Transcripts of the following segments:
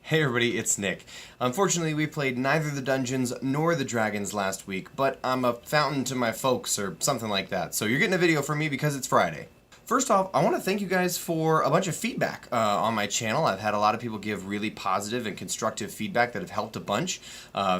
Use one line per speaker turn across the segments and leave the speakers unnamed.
Hey everybody, it's Nick. Unfortunately, we played neither the dungeons nor the dragons last week, but I'm a fountain to my folks or something like that, so you're getting a video from me because it's Friday. First off, I want to thank you guys for a bunch of feedback on my channel. I've had a lot of people give really positive and constructive feedback that have helped a bunch.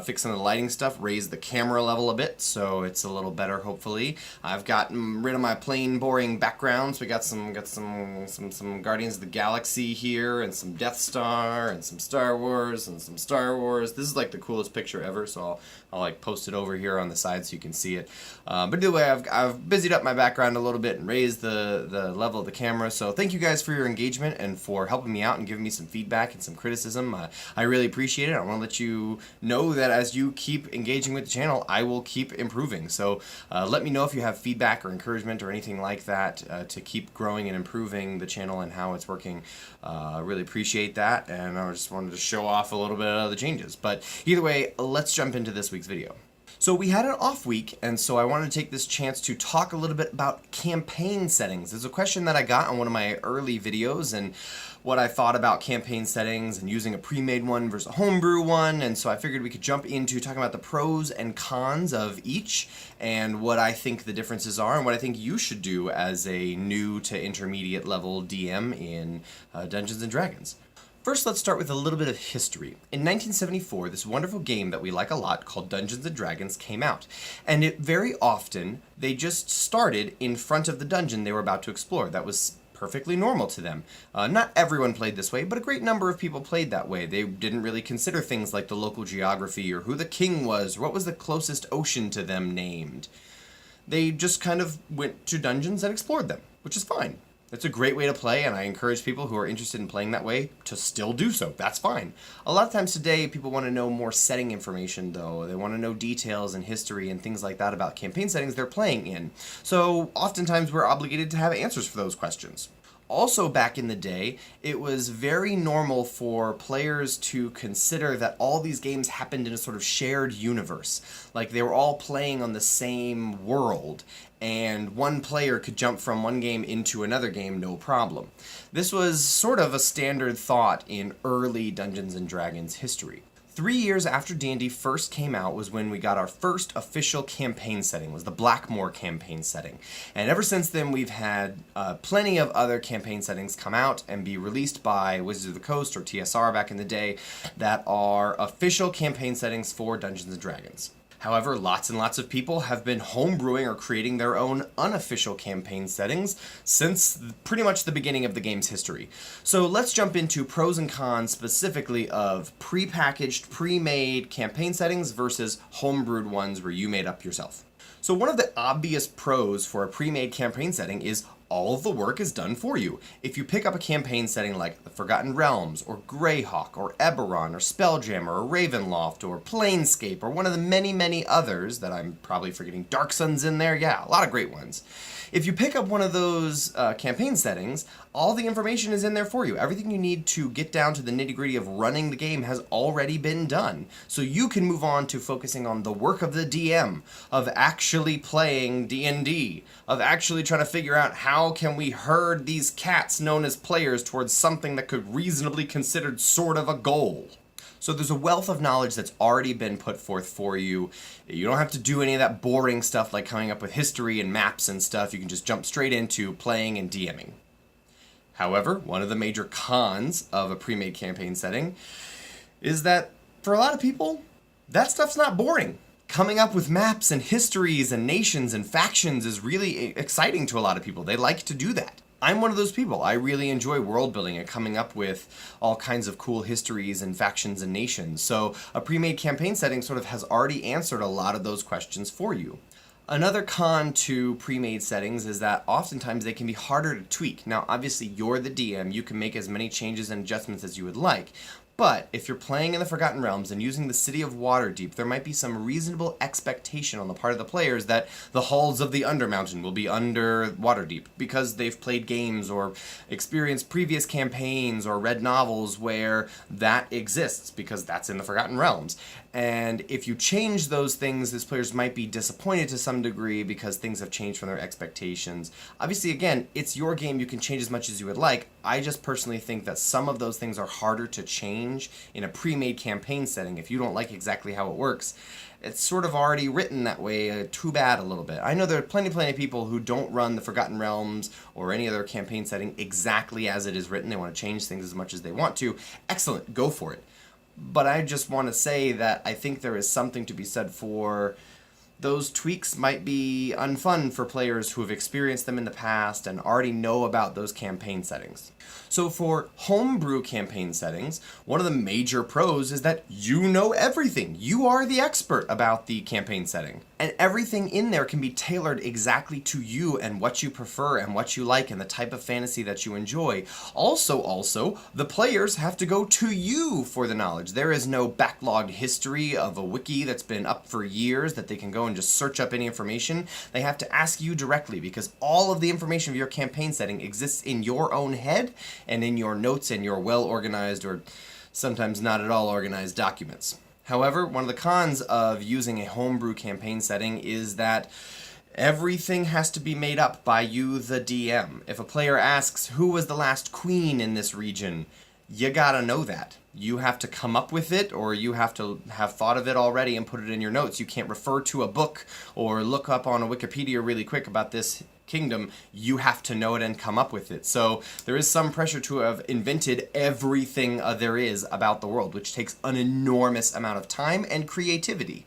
Fix some of the lighting stuff, raise the camera level a bit so it's a little better, hopefully. I've gotten rid of my plain, boring backgrounds. We got some Guardians of the Galaxy here, and some Death Star, and some Star Wars, and some Star Wars. This is like the coolest picture ever, so I'll like post it over here on the side so you can see it. But either way, I've busied up my background a little bit and raised the level of the camera, so thank you guys for your engagement and for helping me out and giving me some feedback and some criticism. I really appreciate it. I want to let you know that as you keep engaging with the channel, I will keep improving. So let me know if you have feedback or encouragement or anything like that to keep growing and improving the channel and how it's working. I really appreciate that, and I just wanted to show off a little bit of the changes. But either way, let's jump into this week's video. So we had an off week, and so I wanted to take this chance to talk a little bit about campaign settings. There's a question that I got on one of my early videos, and what I thought about campaign settings and using a pre-made one versus a homebrew one, and so I figured we could jump into talking about the pros and cons of each, and what I think the differences are, and what I think you should do as a new to intermediate level DM in Dungeons & Dragons. First, let's start with a little bit of history. In 1974, this wonderful game that we like a lot called Dungeons & Dragons came out. And very often, they just started in front of the dungeon they were about to explore. That was perfectly normal to them. Not everyone played this way, but a great number of people played that way. They didn't really consider things like the local geography or who the king was or what was the closest ocean to them named. They just kind of went to dungeons and explored them, which is fine. It's a great way to play, and I encourage people who are interested in playing that way to still do so. That's fine. A lot of times today, people want to know more setting information, though. They want to know details and history and things like that about campaign settings they're playing in. So oftentimes we're obligated to have answers for those questions. Also, back in the day, it was very normal for players to consider that all these games happened in a sort of shared universe. Like they were all playing on the same world, and one player could jump from one game into another game no problem. This was sort of a standard thought in early Dungeons & Dragons history. 3 years after D&D first came out was when we got our first official campaign setting, was the Blackmore campaign setting. And ever since then we've had plenty of other campaign settings come out and be released by Wizards of the Coast or TSR back in the day that are official campaign settings for Dungeons & Dragons. However, lots and lots of people have been homebrewing or creating their own unofficial campaign settings since pretty much the beginning of the game's history. So let's jump into pros and cons specifically of pre-packaged, pre-made campaign settings versus homebrewed ones where you made up yourself. So one of the obvious pros for a pre-made campaign setting is all of the work is done for you. If you pick up a campaign setting like The Forgotten Realms, or Greyhawk, or Eberron, or Spelljammer, or Ravenloft, or Planescape, or one of the many, many others that I'm probably forgetting, Dark Sun's in there, yeah, a lot of great ones. If you pick up one of those campaign settings, all the information is in there for you. Everything you need to get down to the nitty-gritty of running the game has already been done. So you can move on to focusing on the work of the DM, of actually playing D&D, of actually trying to figure out how can we herd these cats known as players towards something that could reasonably considered sort of a goal. So there's a wealth of knowledge that's already been put forth for you. You don't have to do any of that boring stuff like coming up with history and maps and stuff. You can just jump straight into playing and DMing. However, one of the major cons of a pre-made campaign setting is that for a lot of people, that stuff's not boring. Coming up with maps and histories and nations and factions is really exciting to a lot of people. They like to do that. I'm one of those people. I really enjoy world building and coming up with all kinds of cool histories and factions and nations. So a pre-made campaign setting sort of has already answered a lot of those questions for you. Another con to pre-made settings is that oftentimes they can be harder to tweak. Now, obviously, you're the DM. You can make as many changes and adjustments as you would like. But if you're playing in the Forgotten Realms and using the city of Waterdeep, there might be some reasonable expectation on the part of the players that the halls of the Undermountain will be under Waterdeep because they've played games or experienced previous campaigns or read novels where that exists because that's in the Forgotten Realms. And if you change those things, these players might be disappointed to some degree because things have changed from their expectations. Obviously, again, it's your game. You can change as much as you would like. I just personally think that some of those things are harder to change change in a pre-made campaign setting, if you don't like exactly how it works, it's sort of already written that way, too bad a little bit. I know there are plenty of people who don't run the Forgotten Realms or any other campaign setting exactly as it is written. They want to change things as much as they want to. Excellent, go for it. But I just want to say that I think there is something to be said for those tweaks might be unfun for players who have experienced them in the past and already know about those campaign settings. So for homebrew campaign settings, one of the major pros is that you know everything. You are the expert about the campaign setting. And everything in there can be tailored exactly to you and what you prefer and what you like and the type of fantasy that you enjoy. Also, the players have to go to you for the knowledge. There is no backlogged history of a wiki that's been up for years that they can go and just search up any information. They have to ask you directly because all of the information of your campaign setting exists in your own head and in your notes and your well-organized or sometimes not at all organized documents. However, one of the cons of using a homebrew campaign setting is that everything has to be made up by you, the DM. If a player asks, who was the last queen in this region, you gotta know that. You have to come up with it, or you have to have thought of it already and put it in your notes. You can't refer to a book or look up on a Wikipedia really quick about this kingdom. You have to know it and come up with it. So there is some pressure to have invented everything there is about the world, which takes an enormous amount of time and creativity.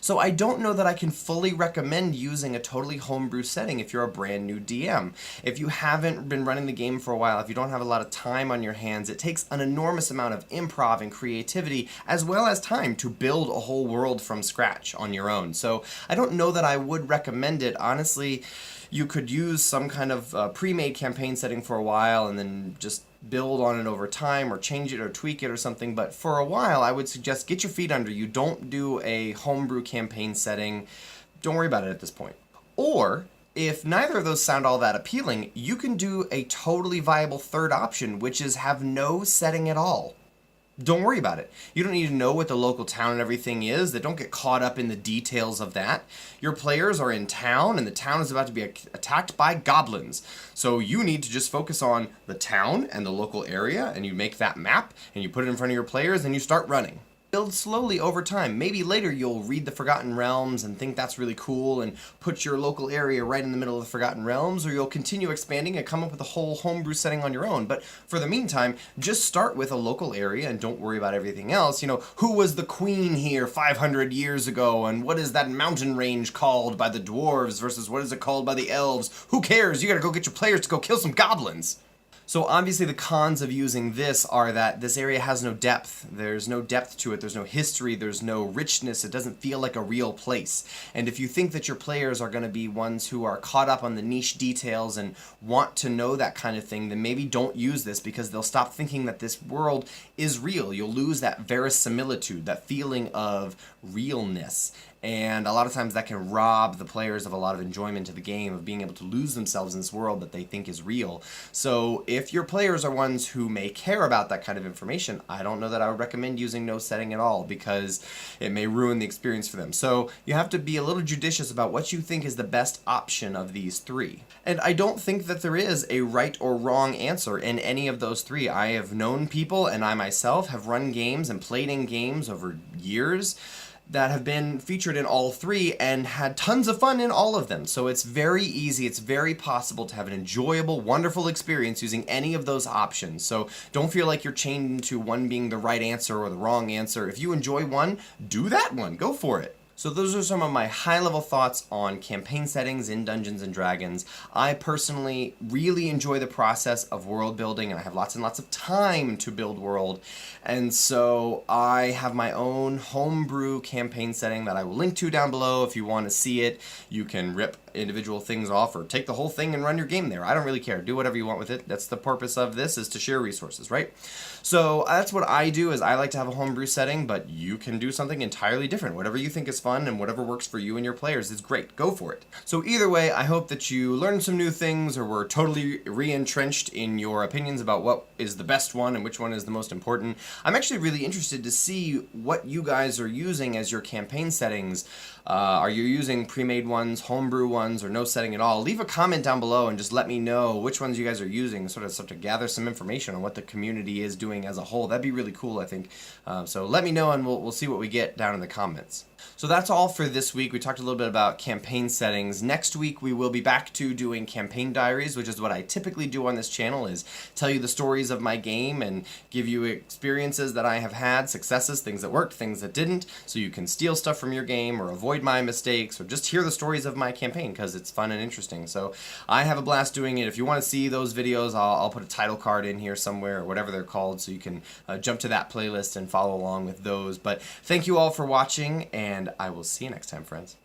So I don't know that I can fully recommend using a totally homebrew setting if you're a brand new DM. If you haven't been running the game for a while, if you don't have a lot of time on your hands, it takes an enormous amount of improv and creativity as well as time to build a whole world from scratch on your own. So I don't know that I would recommend it. Honestly, you could use some kind of pre-made campaign setting for a while and then just build on it over time or change it or tweak it or something, but for a while I would suggest get your feet under you. Don't do a homebrew campaign setting. Don't worry about it at this point. Or if neither of those sound all that appealing, you can do a totally viable third option, which is have no setting at all. Don't worry about it. You don't need to know what the local town and everything is. Don't get caught up in the details of that. Your players are in town, and the town is about to be attacked by goblins. So you need to just focus on the town and the local area, and you make that map, and you put it in front of your players, and you start running. Build slowly over time. Maybe later you'll read the Forgotten Realms and think that's really cool and put your local area right in the middle of the Forgotten Realms, or you'll continue expanding and come up with a whole homebrew setting on your own. But for the meantime, just start with a local area and don't worry about everything else. You know, who was the queen here 500 years ago, and what is that mountain range called by the dwarves versus what is it called by the elves? Who cares? You gotta go get your players to go kill some goblins. So obviously the cons of using this are that this area has no depth. There's no depth to it. There's no history. There's no richness. It doesn't feel like a real place. And if you think that your players are going to be ones who are caught up on the niche details and want to know that kind of thing, then maybe don't use this because they'll stop thinking that this world is real. You'll lose that verisimilitude, that feeling of realness. And a lot of times that can rob the players of a lot of enjoyment of the game, of being able to lose themselves in this world that they think is real. So if your players are ones who may care about that kind of information, I don't know that I would recommend using no setting at all because it may ruin the experience for them. So you have to be a little judicious about what you think is the best option of these three. And I don't think that there is a right or wrong answer in any of those three. I have known people, and I myself have run games and played in games over years that have been featured in all three and had tons of fun in all of them. So it's very easy, it's very possible to have an enjoyable, wonderful experience using any of those options. So don't feel like you're chained to one being the right answer or the wrong answer. If you enjoy one, do that one, go for it. So those are some of my high-level thoughts on campaign settings in Dungeons & Dragons. I personally really enjoy the process of world building, and I have lots and lots of time to build world. And so I have my own homebrew campaign setting that I will link to down below if you want to see it. You can rip individual things off or take the whole thing and run your game there. I don't really care. Do whatever you want with it. That's the purpose of this, is to share resources, right? So that's what I do, is I like to have a homebrew setting, but you can do something entirely different. Whatever you think is fun fun, and whatever works for you and your players is great. Go for it. So either way, I hope that you learned some new things or were totally re-entrenched in your opinions about what is the best one and which one is the most important. I'm actually really interested to see what you guys are using as your campaign settings. Are you using pre-made ones, homebrew ones, or no setting at all? Leave a comment down below and just let me know which ones you guys are using, sort of start to gather some information on what the community is doing as a whole. That'd be really cool, I think. So let me know and we'll see what we get down in the comments. So that's all for this week. We talked a little bit about campaign settings. Next week we will be back to doing campaign diaries, which is what I typically do on this channel, is tell you the stories of my game and give you experiences that I have had, successes, things that worked, things that didn't, so you can steal stuff from your game or avoid my mistakes or just hear the stories of my campaign because it's fun and interesting. So I have a blast doing it. If you want to see those videos, I'll put a title card in here somewhere or whatever they're called, so you can jump to that playlist and follow along with those. But thank you all for watching, and I will see you next time, friends.